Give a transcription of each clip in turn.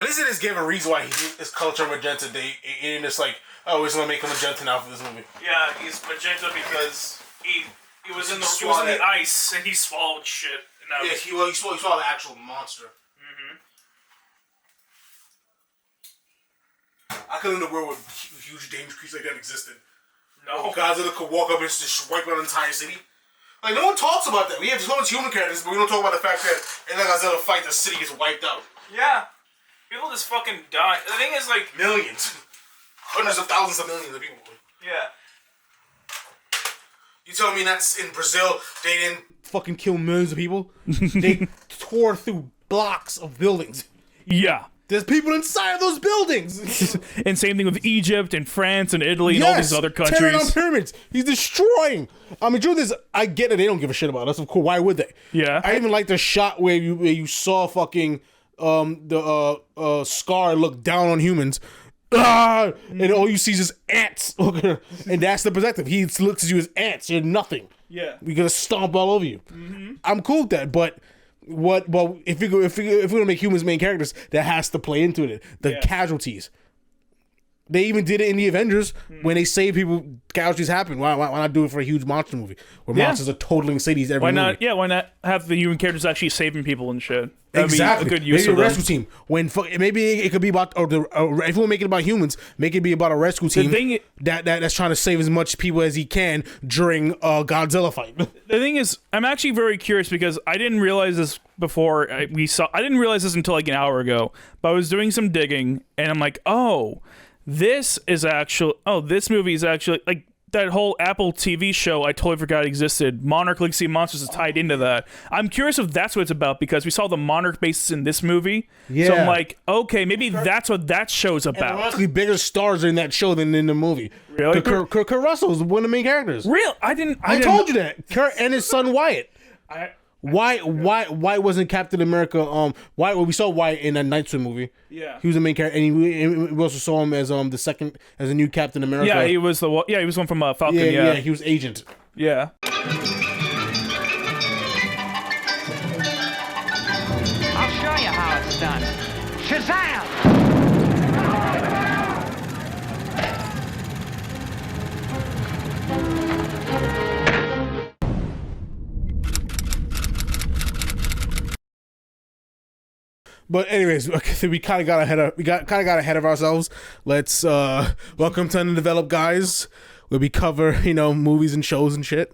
At least it is give a reason why his color magenta. They ain't just like, oh, we're just gonna make him magenta now for this movie. Yeah, he's magenta because he was in the ice and he swallowed shit. And yeah, he swallowed the actual monster. I couldn't know where huge dangerous creatures like that existed. No. Godzilla could walk up and just wipe out an entire city. Like, no one talks about that. We have so much human characters, but we don't talk about the fact that in the Godzilla fight, the city gets wiped out. Yeah. People just fucking die. The thing is, like... Millions. Hundreds of thousands of millions of people. Yeah. You tell me that's in Brazil, they didn't fucking kill millions of people? They tore through blocks of buildings. Yeah. There's people inside of those buildings. And same thing with Egypt and France and Italy and all these other countries. Tearing down pyramids. He's destroying. I mean, truth is, I get it. They don't give a shit about us. Of course, why would they? Yeah. I even like the shot where you saw fucking Scar look down on humans. And all you see is just ants. And that's the perspective. He looks at you as ants. You're nothing. Yeah. We're gonna stomp all over you. I'm cool with that, but if we're gonna make humans main characters, that has to play into it. The casualties. They even did it in the Avengers when they save people. Casualties happen. Why not do it for a huge monster movie where monsters are totaling cities every movie? Yeah, why not have the human characters actually saving people and shit? That'd Exactly. be a good use maybe of a rescue team. Maybe it could be about, if you want to make it about humans, make it be about a rescue team that's trying to save as much people as he can during a Godzilla fight. The thing is, I'm actually very curious because I didn't realize this before I didn't realize this until like an hour ago. But I was doing some digging and I'm like, this movie is actually like that whole Apple TV show I totally forgot existed. Monarch Legacy of Monsters is tied into that. I'm curious if that's what it's about because we saw the Monarch bases in this movie. Yeah. So I'm like, okay, maybe that's what that show's about. And actually bigger stars in that show than in the movie. Really? Kurt Russell's one of the main characters. Real? I told you that. Kurt and his son Wyatt. Why wasn't Captain America? Why we saw Wyatt in that Nightwing movie? Yeah, he was the main character, and we also saw him as a new Captain America. Yeah, he was one from Falcon. Yeah, he was Agent. Yeah. I'll show you how it's done. Shazam! But anyways, we kind of got ahead of ourselves. Let's welcome to Undeveloped Guys, where we cover movies and shows and shit.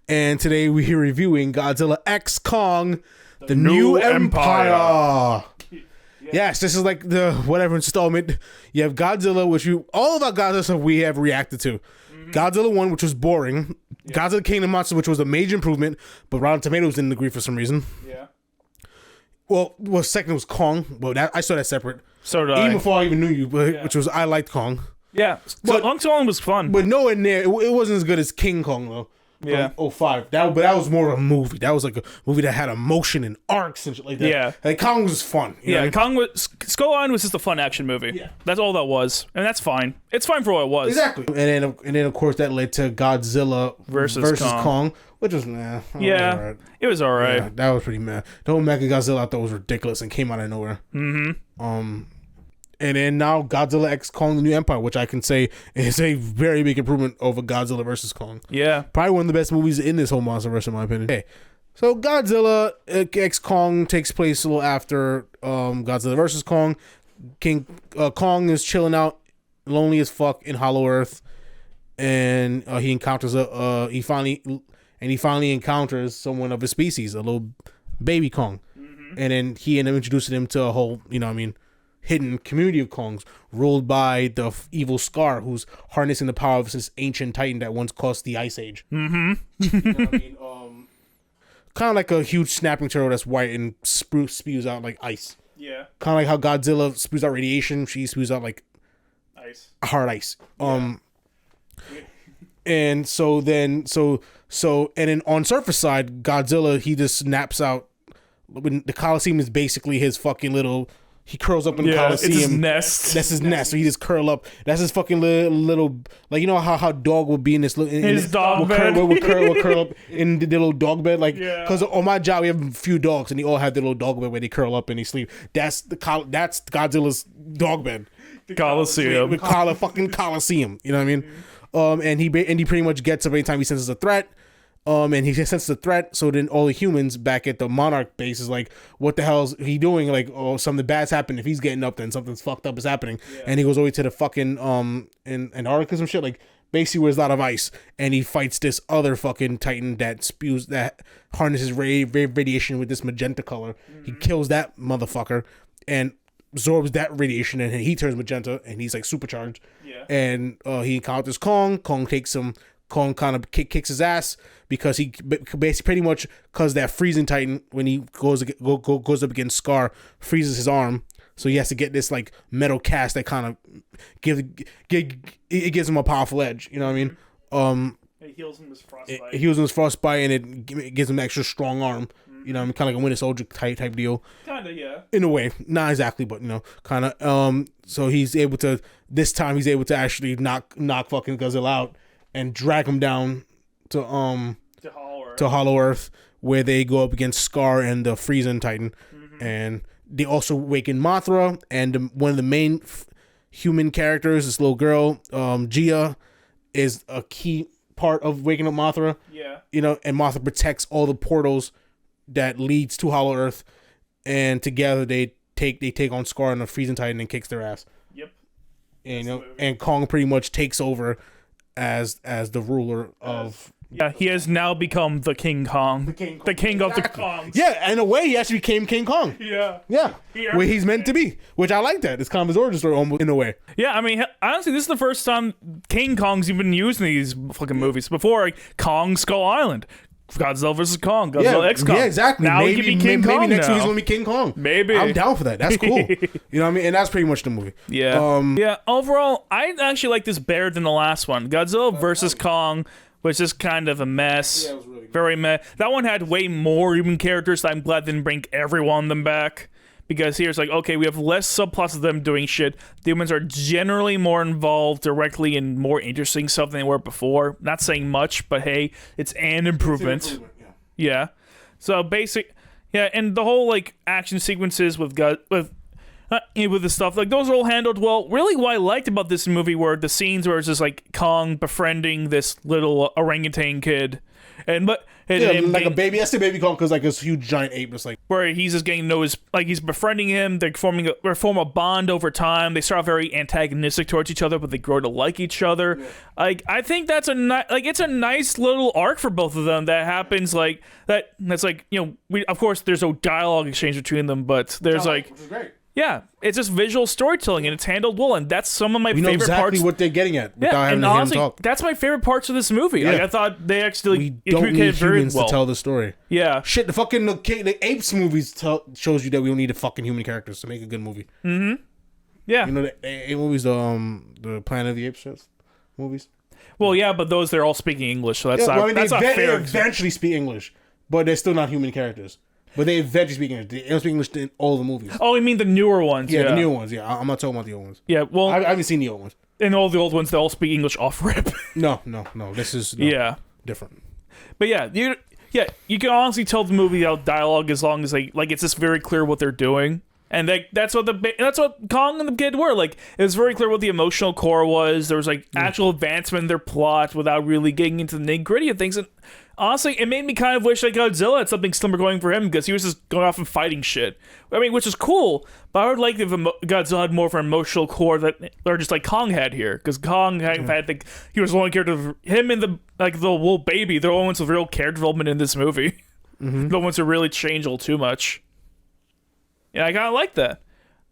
And today we're reviewing Godzilla X Kong, the New Empire. Yes, this is like the whatever installment. You have Godzilla, which all of our Godzilla stuff we have reacted to. Godzilla 1, which was boring. Godzilla King of Monsters, which was a major improvement, but Rotten Tomatoes didn't agree for some reason. Yeah. Well, second was Kong. Well, I saw that separate. So did I. Even before I even knew you, which was I liked Kong. Yeah, but Kong was fun. But nowhere near. It wasn't as good as King Kong though. Yeah. 05. But that was more of a movie. That was like a movie that had emotion and arcs and shit like that. Yeah. Like Kong was fun. Kong was Skull Island was just a fun action movie. Yeah. That's all that was, and that's fine. It's fine for what it was. Exactly. And then of course that led to Godzilla versus Kong. Which was right. It was alright. Yeah, that was pretty mad. The whole Mecha Godzilla I thought was ridiculous and came out of nowhere. And then now Godzilla X Kong: The New Empire, which I can say is a very big improvement over Godzilla versus Kong. Yeah, probably one of the best movies in this whole MonsterVerse, in my opinion. Okay, so Godzilla X Kong takes place a little after Godzilla versus Kong. Kong is chilling out, lonely as fuck in Hollow Earth, and he encounters he finally encounters someone of his species, a little baby Kong. And then he ended up introducing him to a whole, hidden community of Kongs ruled by the evil Scar, who's harnessing the power of this ancient titan that once caused the Ice Age. Kind of like a huge snapping turtle that's white and spews out like ice. Yeah. Kind of like how Godzilla spews out radiation, she spews out like ice. Hard ice. Yeah. And then on surface side, Godzilla, he just snaps out. When the Coliseum is basically his fucking little He curls up in the Yeah, it's Coliseum. his nest. That's his nest. So he just curl up. That's his fucking little like, you know how dog would be in this little His dog bed. Will curl up in the little dog bed, like, Yeah. because on my job we have a few dogs and they all have their little dog bed where they curl up and they sleep. That's Godzilla's dog bed. Coliseum. We call it fucking Coliseum. You know what I mean? And he pretty much gets up anytime he senses a threat. And he senses a threat, so then all the humans back at the Monarch base is like, what the hell is he doing? Like, oh, something bad's happened. If he's getting up, then something's fucked up is happening. Yeah. And he goes over to the fucking in Antarctica or some shit, like basically where there's a lot of ice, and he fights this other fucking Titan that harnesses radiation with this magenta color. Mm-hmm. He kills that motherfucker and absorbs that radiation, and he turns magenta, and he's like supercharged. Yeah. And he encounters Kong. Kong takes him. Kong kind of kicks his ass because he basically pretty much, because that freezing Titan, when he goes up against Scar, freezes his arm, so he has to get this like metal cast that kind of it gives him a powerful edge. You know what I mean? It heals him with frostbite. It heals him with frostbite, and it gives him an extra strong arm. Mm-hmm. You know what I mean? Kind of like a Winter Soldier type deal. Kind of, yeah. In a way, not exactly, but you know, kind of. So he's able to actually knock fucking Godzilla out and drag him down to Hollow Earth, where they go up against Scar and the Freezing Titan. Mm-hmm. And they also awaken Mothra, and one of the main human characters, this little girl, Gia, is a key part of waking up Mothra. Yeah. You know, and Mothra protects all the portals that leads to Hollow Earth, and together they take on Scar and the Freezing Titan and kicks their ass. Yep. And you know, and Kong pretty much takes over as the ruler of. Yeah, he has now become the King Kong. The king of the Kongs. Yeah, in a way, he actually became King Kong. Yeah. Where he's meant to be, which I like that. It's kind of his origin story, almost, in a way. Yeah, I mean, honestly, this is the first time King Kong's even used in these fucking movies. Before, like, Kong Skull Island, Godzilla vs. Kong, Godzilla X Kong. Yeah, exactly. Now he can be King Kong. Maybe next now. week's gonna be King Kong. Maybe. I'm down for that. That's cool. You know what I mean? And that's pretty much the movie. Yeah. Yeah. Overall, I actually like this better than the last one. Godzilla vs. Kong was just kind of a mess. Yeah, it was really good. Very mess. That one had way more human characters, so I'm glad they didn't bring every one of them back. Because here's like, okay, we have less subplots of them doing shit. The humans are generally more involved directly in more interesting stuff than they were before. Not saying much, but hey, it's an improvement. Yeah. So and the whole like action sequences with the stuff, like those are all handled well. Really, what I liked about this movie were the scenes where it's just like Kong befriending this little orangutan kid, like a baby. That's the baby Kong, because like this huge giant ape. It's like where he's just getting to know he's befriending him. They form a bond over time. They start off very antagonistic towards each other, but they grow to like each other. Yeah. Like I think that's it's a nice little arc for both of them that happens like that. That's like, you know, of course there's no dialogue exchange between them, but there's which is great. Yeah, it's just visual storytelling, and it's handled well, and that's some of my favorite parts. We know exactly what they're getting at without having to hear them talk. That's my favorite parts of this movie. Yeah. Like, I thought they actually communicated very well. We don't need humans to tell the story. Yeah. Shit, the apes movies shows you that we don't need the fucking human characters to make a good movie. Mm-hmm. Yeah. You know, the ape movies, the Planet of the Apes movies? Well, yeah, but they're all speaking English, so that's not fair. They eventually speak English, but they're still not human characters. But they eventually speak English. They don't speak English in all the movies. Oh, you mean the newer ones? Yeah, the newer ones. Yeah, I'm not talking about the old ones. Yeah, well, I haven't seen the old ones. And all the old ones, they all speak English off rip. No. This is different. But yeah, you can honestly tell the movie without dialogue as long as it's just very clear what they're doing. And that's what Kong and the kid were. Like, it was very clear what the emotional core was. There was like actual advancement in their plot without really getting into the nitty-gritty of things. And honestly, it made me kind of wish that Godzilla had something similar going for him, because he was just going off and fighting shit. I mean, which is cool, but I would like if Godzilla had more of an emotional core or just like Kong had here, because Kong he was the only character. Him and the little baby, they're the only ones with real character development in this movie. Mm-hmm. The ones who really change all too much. Yeah, I kind of like that.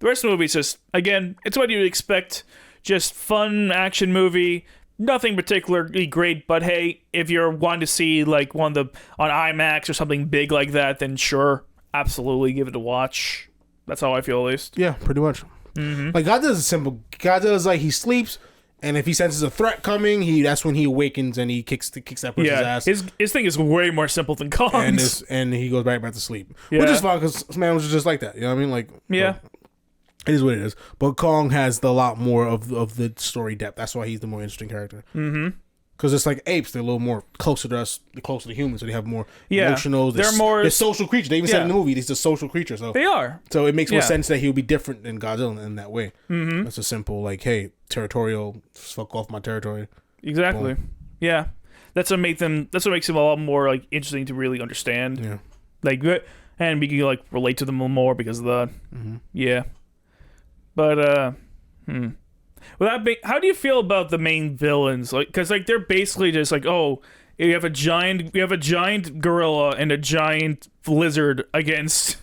The rest of the movie is just, again, it's what you'd expect. Just fun action movie. Nothing particularly great, but hey, if you're wanting to see like one of on IMAX or something big like that, then sure, absolutely give it a watch. That's how I feel, at least. Yeah, pretty much. Mm-hmm. Like, Godzilla's simple. Godzilla's like, he sleeps, and if he senses a threat coming, that's when he awakens and he kicks that person's ass. His thing is way more simple than Kong's. And he goes back to sleep. Yeah. Which is fine, because man was just like that. You know what I mean? Like, yeah. It is what it is. But Kong has a lot more of the story depth. That's why he's the more interesting character. Mm-hmm. Because it's like apes, they're a little more closer to us, closer to humans, so they have more emotional. They're more... They're social creatures. They even said in the movie, they're social creatures. So they are. So it makes more sense that he would be different than Godzilla in that way. Mm-hmm. It's a simple, like, hey, territorial, fuck off my territory. Exactly. Boom. Yeah. That's what makes them a lot more, like, interesting to really understand. Yeah. Like, and we can, like, relate to them more because of that. Mm-hmm. Yeah. But, Well, how do you feel about the main villains? Like, because like they're basically just like, oh, we have a giant gorilla and a giant lizard against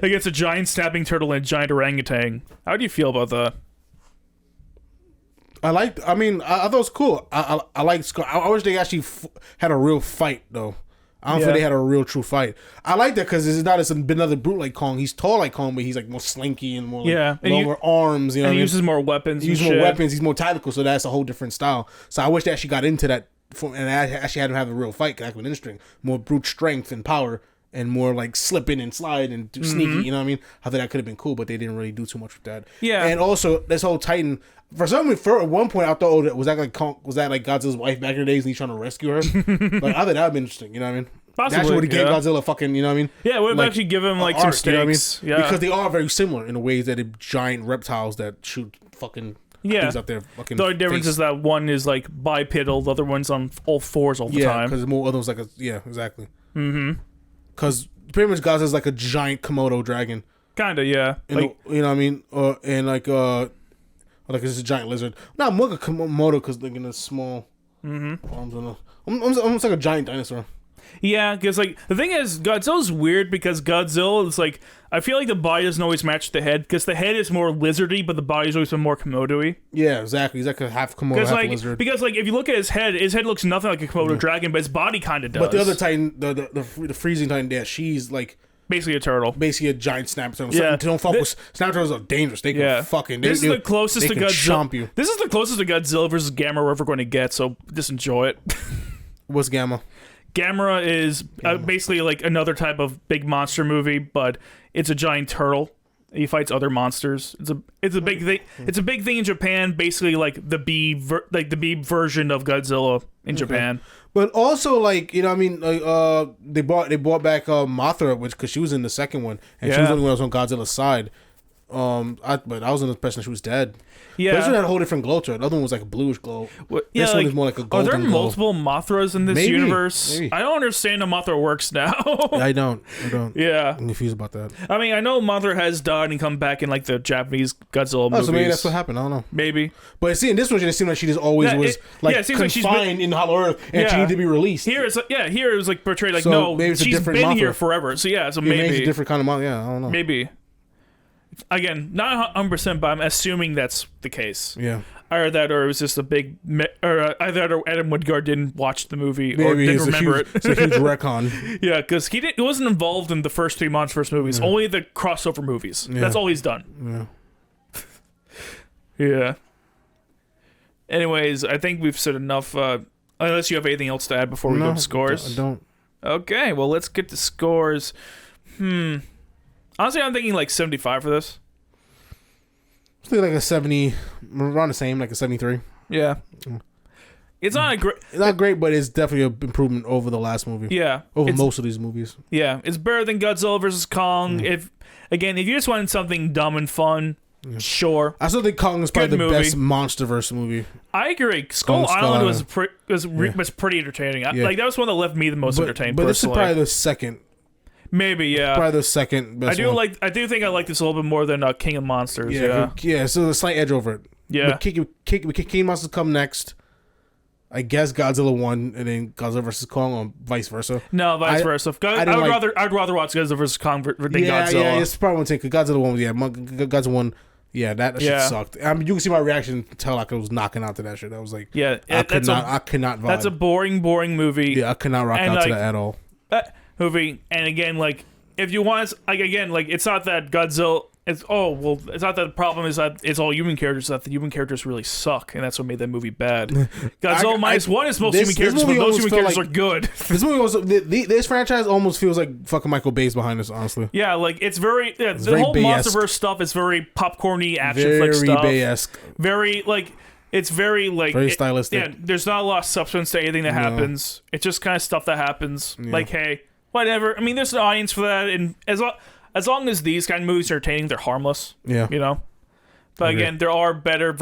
a giant snapping turtle and a giant orangutan. How do you feel about that? I thought it was cool. I like. I wish they actually had a real fight though. I don't feel they had a real true fight. I like that because it's not another brute like Kong. He's tall like Kong, but he's like more slinky and more like longer arms. You know, and he uses more weapons. He uses more weapons. He's more tactical, so that's a whole different style. So I wish they actually got into that and actually had him have a real fight. That would be interesting. More brute strength and power, and more like slipping and slide and sneaky. You know what I mean? I think that could have been cool, but they didn't really do too much with that. Yeah, and also this whole Titan. For some reason, at one point, I thought, was that like Godzilla's wife back in the days, and he's trying to rescue her? Like I thought that would be interesting. You know what I mean? Possibly, actually would have gave Godzilla fucking, you know what I mean? Yeah, it would have actually given him like some stakes. You know what I mean? Yeah, because they are very similar in the ways that they're giant reptiles that shoot fucking things out there. Fucking the only difference is that one is like bipedal, the other one's on all fours all the time. Yeah, because more others like exactly. Mm-hmm. Because pretty much Godzilla's like a giant Komodo dragon. Kinda, yeah. Like, you know what I mean? And like it's a giant lizard. Not more like a Komodo because they're in small arms on almost like a giant dinosaur. Yeah, because like the thing is, Godzilla's weird because Godzilla is like, I feel like the body doesn't always match the head because the head is more lizardy, but the body's always been more Komodo-y. Yeah, exactly. He's like a half Komodo, half lizard. Because like if you look at his head looks nothing like a Komodo dragon, but his body kind of does. But the other Titan, the freezing Titan, she's like basically a turtle, basically a giant snap turtle. Yeah, don't fuck with snap turtles are dangerous. They can fucking. This is the closest to Godzilla. You. This is the closest to Godzilla versus Gamera we're ever going to get. So just enjoy it. What's Gamma? Gamera is basically like another type of big monster movie, but it's a giant turtle. He fights other monsters. It's a big thing. It's a big thing in Japan. Basically, like the B version of Godzilla in Japan. But also, like, you know, what I mean, like, they brought back Mothra, because she was in the second one, and she was the only one that was on Godzilla's side. But I was in the impression she was dead. Yeah, but this one had a whole different glow to it. The other one was like a bluish glow. This one is more like a golden glow. Are there multiple Mothras in this universe? Maybe. I don't understand how Mothra works now. I don't. Yeah, I'm confused about that. I mean, I know Mothra has died and come back in like the Japanese Godzilla movies. So maybe that's what happened. I don't know. Maybe. But see, in this one, it seemed like she just always was confined in Hollow Earth, and she needed to be released. Here it was like portrayed like she's been Mothra. here forever. So maybe it's a different kind of Mothra. Yeah, I don't know. Maybe. Again, not 100%, but I'm assuming that's the case. Yeah. Either that, or it was just a big, or either Adam Wingard didn't watch the movie or didn't remember it. It's a huge retcon. Yeah, because he wasn't involved in the first 3 MonsterVerse movies. Only the crossover movies. Yeah. That's all he's done. Yeah. Yeah. Anyways, I think we've said enough. Unless you have anything else to add before we go to scores. I don't. Okay, well, let's get to scores. Honestly, I'm thinking like 75 for this. I think like a 70, around the same, like a 73. Yeah. It's not a great... It's not great, but it's definitely an improvement over the last movie. Yeah. Over most of these movies. Yeah. It's better than Godzilla vs. Kong. If you just wanted something dumb and fun, sure. I still think Kong is probably the best MonsterVerse movie. I agree. Skull Island was pretty entertaining. Like, that was one that left me the most entertained, but personally. This is probably the second. Maybe, yeah. Probably the second best one. I do think I like this a little bit more than King of Monsters. Yeah. So there's a slight edge over it. Yeah. But King of Monsters come next. I guess Godzilla 1 and then Godzilla vs. Kong, or vice versa. No, vice versa. I'd rather watch Godzilla vs. Kong than Godzilla. Yeah, it's probably one thing. Godzilla 1 was Godzilla 1. Yeah, that shit sucked. I mean, you can see my reaction. Tell like I was knocking out to that shit. I was like, I could not vibe. That's a boring movie. Yeah, I could not rock out to that at all. Movie, and again, like, if you want, like, again, like, it's not that Godzilla it's not that the problem is that it's all human characters. It's that the human characters really suck, and that's what made that movie bad. Godzilla -1 is most human characters, but those human characters are good. This movie also, this franchise almost feels like fucking Michael Bay's behind us, honestly. Yeah, like it's very the very whole Bay-esque. MonsterVerse stuff is very popcorny action flick stuff. Very Bay-esque. Very like. It's very like very stylistic. Yeah, there's not a lot of substance to anything that happens. It's just kind of stuff that happens. Yeah. Like, hey, whatever. I mean, there's an audience for that, and as long as these kind of movies are entertaining, they're harmless. Yeah, you know. But again, there are better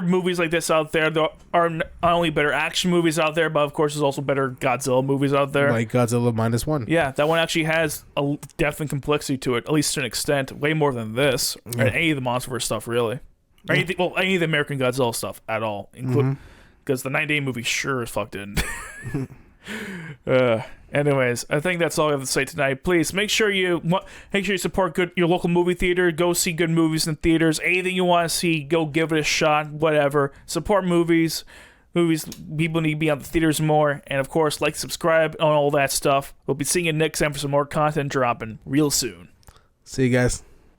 movies like this out there. There are not only better action movies out there, but of course, there's also better Godzilla movies out there. Like Godzilla -1. Yeah, that one actually has a definite complexity to it, at least to an extent, way more than this or any of the MonsterVerse stuff, really. Or anything, well, any of the American Godzilla stuff at all, because the 98 movie sure as fuck didn't. Anyways, I think that's all I have to say tonight. Please make sure you support your local movie theater. Go see good movies in theaters. Anything you want to see, go give it a shot. Whatever. Support movies. People need to be on the theaters more, and of course, like, subscribe, on all that stuff. We'll be seeing you next time for some more content dropping real soon. See you guys.